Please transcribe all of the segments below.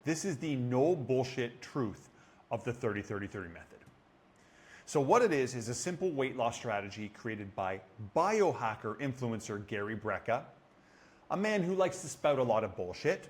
This is the no bullshit truth of the 30-30-30 method. So what it is a simple weight loss strategy created by biohacker influencer Gary Brecka, a man who likes to spout a lot of bullshit,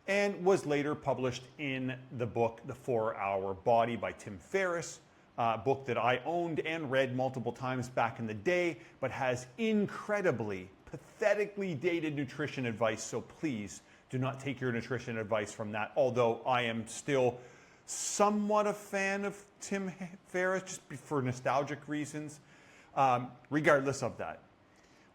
and was later published in the book The 4-Hour Body by Tim Ferriss, a book that I owned and read multiple times back in the day, but has incredibly, pathetically dated nutrition advice, so please do not take your nutrition advice from that, although I am still somewhat a fan of Tim Ferriss, just for nostalgic reasons. Regardless of that,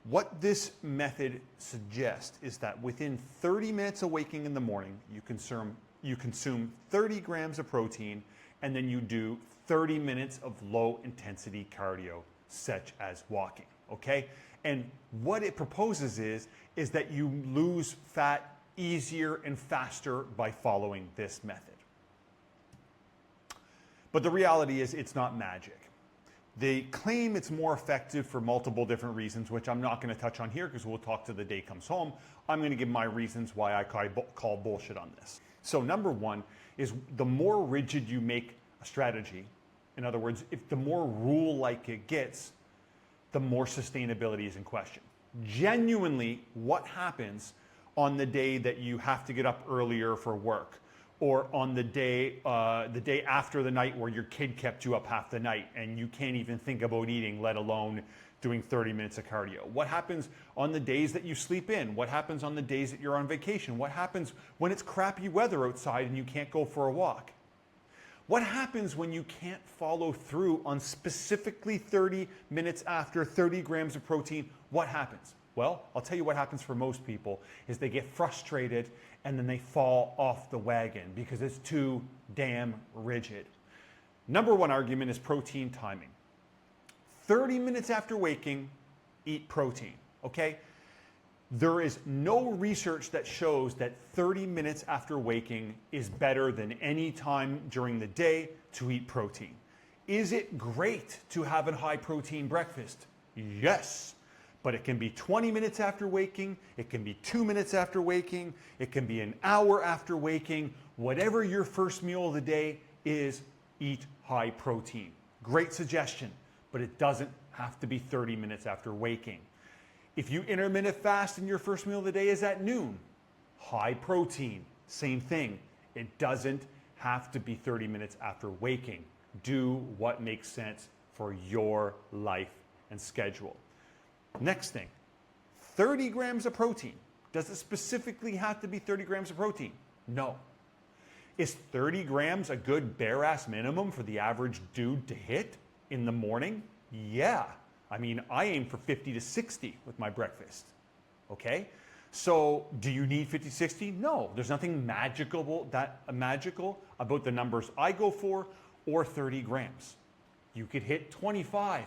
what this method suggests is that within 30 minutes of waking in the morning, you consume 30 grams of protein, and then you do 30 minutes of low intensity cardio, such as walking, okay? And what it proposes is that you lose fat easier and faster by following this method. But the reality is it's not magic. They claim it's more effective for multiple different reasons, which I'm not going to touch on here because we'll talk till the day comes home. I'm going to give my reasons why I call bullshit on this. So number one is the more rigid you make a strategy, in other words, if the more rule-like it gets, the more sustainability is in question. Genuinely, what happens on the day that you have to get up earlier for work, or on the day after the night where your kid kept you up half the night and you can't even think about eating, let alone doing 30 minutes of cardio? What happens on the days that you sleep in? What happens on the days that you're on vacation? What happens when it's crappy weather outside and you can't go for a walk? What happens when you can't follow through on specifically 30 minutes after 30 grams of protein? What happens? Well, I'll tell you what happens for most people is they get frustrated and then they fall off the wagon because it's too damn rigid. Number one argument is protein timing. 30 minutes after waking, eat protein, okay? There is no research that shows that 30 minutes after waking is better than any time during the day to eat protein. Is it great to have a high protein breakfast? Yes. But it can be 20 minutes after waking, it can be 2 minutes after waking, it can be an hour after waking. Whatever your first meal of the day is, eat high protein. Great suggestion, but it doesn't have to be 30 minutes after waking. If you intermittent fast and your first meal of the day is at noon, high protein, same thing. It doesn't have to be 30 minutes after waking. Do what makes sense for your life and schedule. Next thing, 30 grams of protein. Does it specifically have to be 30 grams of protein? No. Is 30 grams a good bare ass minimum for the average dude to hit in the morning? Yeah. I mean, I aim for 50 to 60 with my breakfast. Okay? So do you need 50, 60? No. There's nothing magical about the numbers I go for or 30 grams. You could hit 25,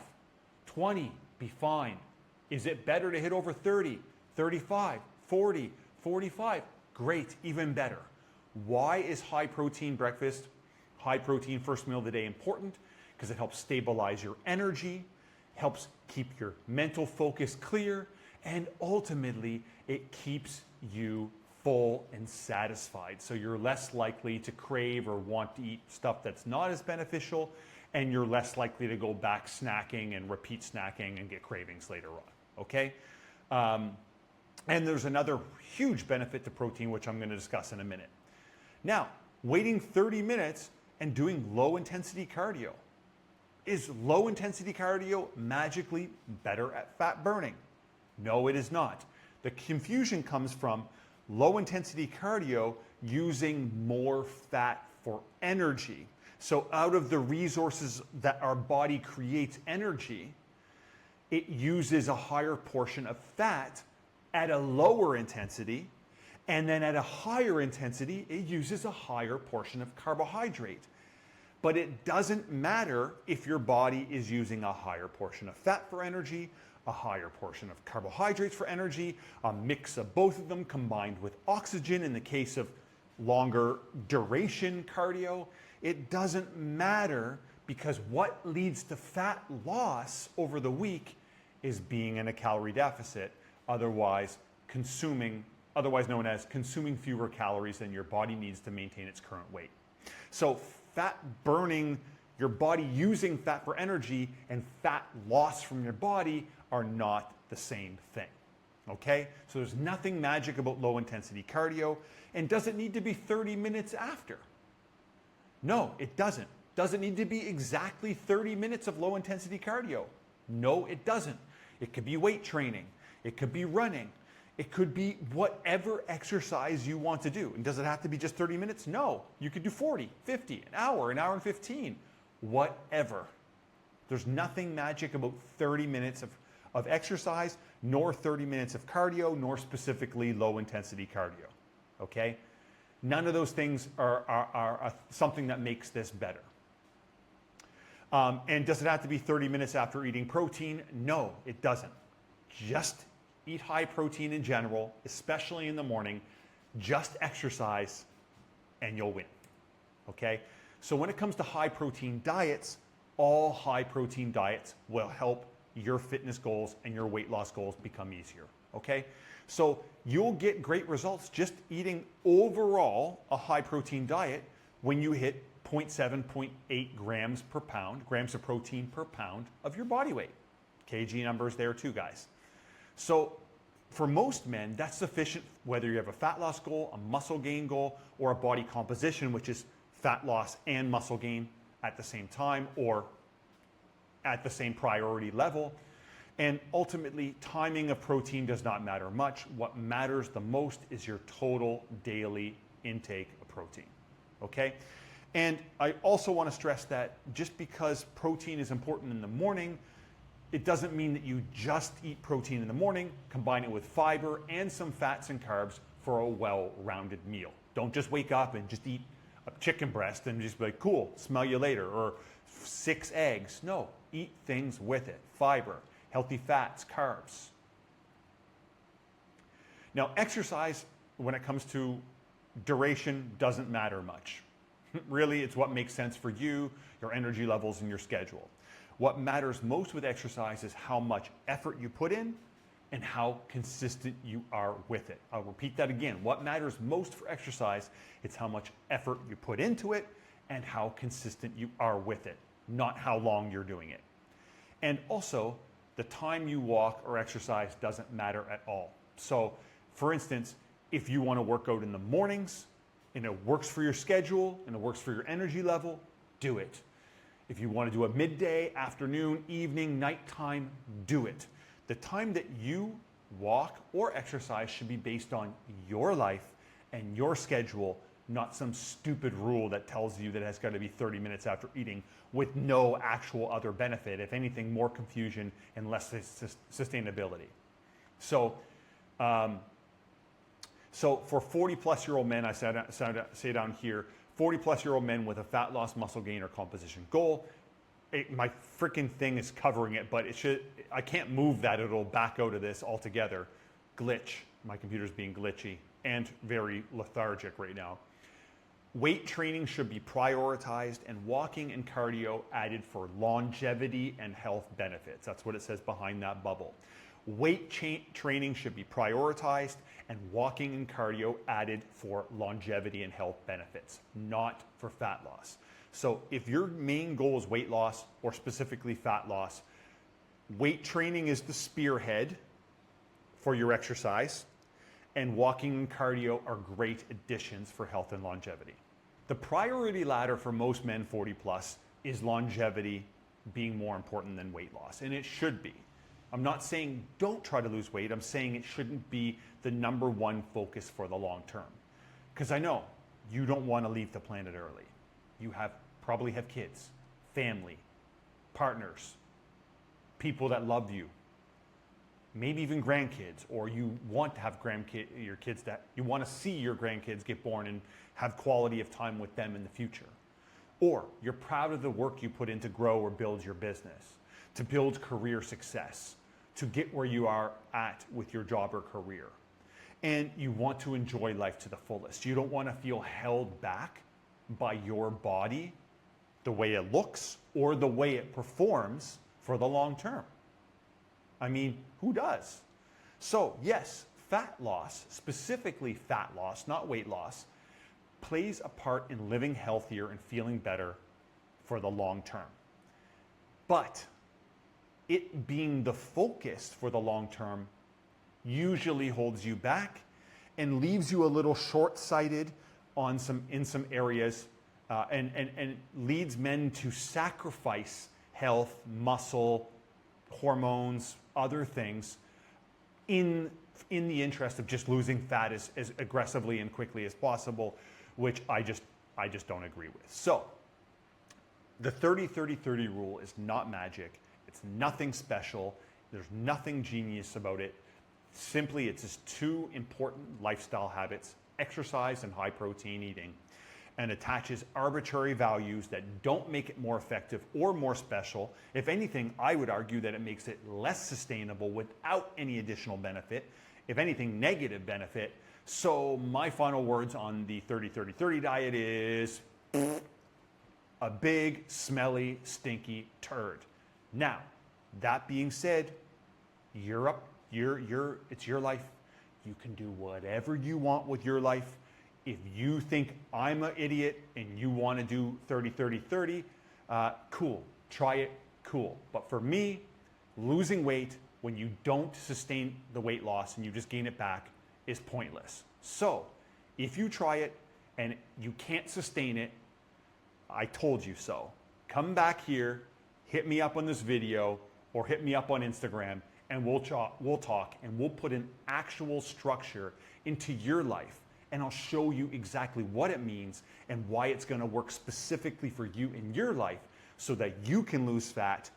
20, be fine. Is it better to hit over 30, 35, 40, 45? Great, even better. Why is high protein breakfast, high protein first meal of the day important? Because it helps stabilize your energy, helps keep your mental focus clear, and ultimately it keeps you full and satisfied. So you're less likely to crave or want to eat stuff that's not as beneficial, and you're less likely to go back snacking and repeat snacking and get cravings later on, okay? And there's another huge benefit to protein, which I'm gonna discuss in a minute. Now, waiting 30 minutes and doing low intensity cardio. Is low intensity cardio magically better at fat burning? No, it is not. The confusion comes from low intensity cardio using more fat for energy. So out of the resources that our body creates energy, it uses a higher portion of fat at a lower intensity, and then at a higher intensity, it uses a higher portion of carbohydrate. But it doesn't matter if your body is using a higher portion of fat for energy, a higher portion of carbohydrates for energy, a mix of both of them combined with oxygen in the case of longer duration cardio. It doesn't matter, because what leads to fat loss over the week is being in a calorie deficit, otherwise consuming otherwise known as consuming fewer calories than your body needs to maintain its current weight. So fat burning, your body using fat for energy, and fat loss from your body are not the same thing. Okay? So there's nothing magic about low intensity cardio. And does it need to be 30 minutes after? No, it doesn't. Does it need to be exactly 30 minutes of low intensity cardio? No, it doesn't. It could be weight training. It could be running. It could be whatever exercise you want to do. And does it have to be just 30 minutes? No. You could do 40, 50, an hour and 15, whatever. There's nothing magic about 30 minutes of exercise, nor 30 minutes of cardio, nor specifically low intensity cardio. Okay? None of those things are something that makes this better. And does it have to be 30 minutes after eating protein? No, it doesn't. Just eat high protein in general, especially in the morning. Just exercise and you'll win. Okay? So when it comes to high protein diets, all high protein diets will help your fitness goals and your weight loss goals become easier. Okay? So you'll get great results just eating overall a high protein diet when you hit 0.7, 0.8 grams per pound, grams of protein per pound of your body weight. kg numbers there too, guys. So for most men, that's sufficient whether you have a fat loss goal, a muscle gain goal, or a body composition, which is fat loss and muscle gain at the same time or at the same priority level. And ultimately, timing of protein does not matter much. What matters the most is your total daily intake of protein. Okay? And I also want to stress that just because protein is important in the morning, it doesn't mean that you just eat protein in the morning, combine it with fiber and some fats and carbs for a well-rounded meal. Don't just wake up and just eat a chicken breast and just be like, cool, smell you later, or 6 eggs. No, eat things with it. Fiber, healthy fats, carbs. Now, exercise, when it comes to duration, doesn't matter much. Really, it's what makes sense for you, your energy levels, and your schedule. What matters most with exercise is how much effort you put in and how consistent you are with it. I'll repeat that again. What matters most for exercise is how much effort you put into it and how consistent you are with it, not how long you're doing it. And also, the time you walk or exercise doesn't matter at all. So, for instance, if you want to work out in the mornings and it works for your schedule and it works for your energy level, do it. If you want to do a midday, afternoon, evening, nighttime, do it. The time that you walk or exercise should be based on your life and your schedule, not some stupid rule that tells you that it has got to be 30 minutes after eating with no actual other benefit. If anything, more confusion and less sustainability. So for 40-plus-year-old men, I say down here, 40-plus-year-old men with a fat loss, muscle gain, or composition goal. My freaking thing is covering it, but I can't move that. It'll back out of this altogether. Glitch. My computer's being glitchy and very lethargic right now. Weight training should be prioritized and walking and cardio added for longevity and health benefits. That's what it says behind that bubble. Weight training should be prioritized and walking and cardio added for longevity and health benefits, not for fat loss. So if your main goal is weight loss or specifically fat loss, weight training is the spearhead for your exercise, and walking and cardio are great additions for health and longevity. The priority ladder for most men 40 plus is longevity being more important than weight loss, and it should be. I'm not saying don't try to lose weight. I'm saying it shouldn't be the number one focus for the long term. Because I know you don't want to leave the planet early. You probably have kids, family, partners, people that love you, maybe even grandkids, or you want to have your kids that you want to see your grandkids get born and have quality of time with them in the future. Or you're proud of the work you put in to grow or build your business, to build career success, to get where you are at with your job or career. And you want to enjoy life to the fullest. You don't want to feel held back by your body, the way it looks, or the way it performs for the long term. I mean, who does? So yes, Fat loss, specifically fat loss, not weight loss, plays a part in living healthier and feeling better for the long term. But it being the focus for the long term usually holds you back and leaves you a little short-sighted in some areas and leads men to sacrifice health, muscle, hormones, other things in the interest of just losing fat as aggressively and quickly as possible, which I just don't agree with. So the 30-30-30 rule is not magic. It's nothing special. There's nothing genius about it. Simply, it's just two important lifestyle habits, exercise and high protein eating, and attaches arbitrary values that don't make it more effective or more special. If anything, I would argue that it makes it less sustainable without any additional benefit, if anything, negative benefit. So my final words on the 30-30-30 diet is a big, smelly, stinky turd. Now, that being said, you're up. It's your life. You can do whatever you want with your life. If you think I'm an idiot and you want to do 30-30-30, cool. Try it, cool. But for me, losing weight when you don't sustain the weight loss and you just gain it back is pointless. So if you try it and you can't sustain it, I told you so. Come back here, hit me up on this video or hit me up on Instagram, and we'll talk and we'll put an actual structure into your life, and I'll show you exactly what it means and why it's going to work specifically for you in your life so that you can lose fat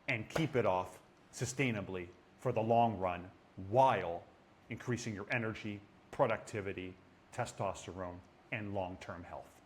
and keep it off sustainably for the long run while increasing your energy, productivity, testosterone, and long-term health.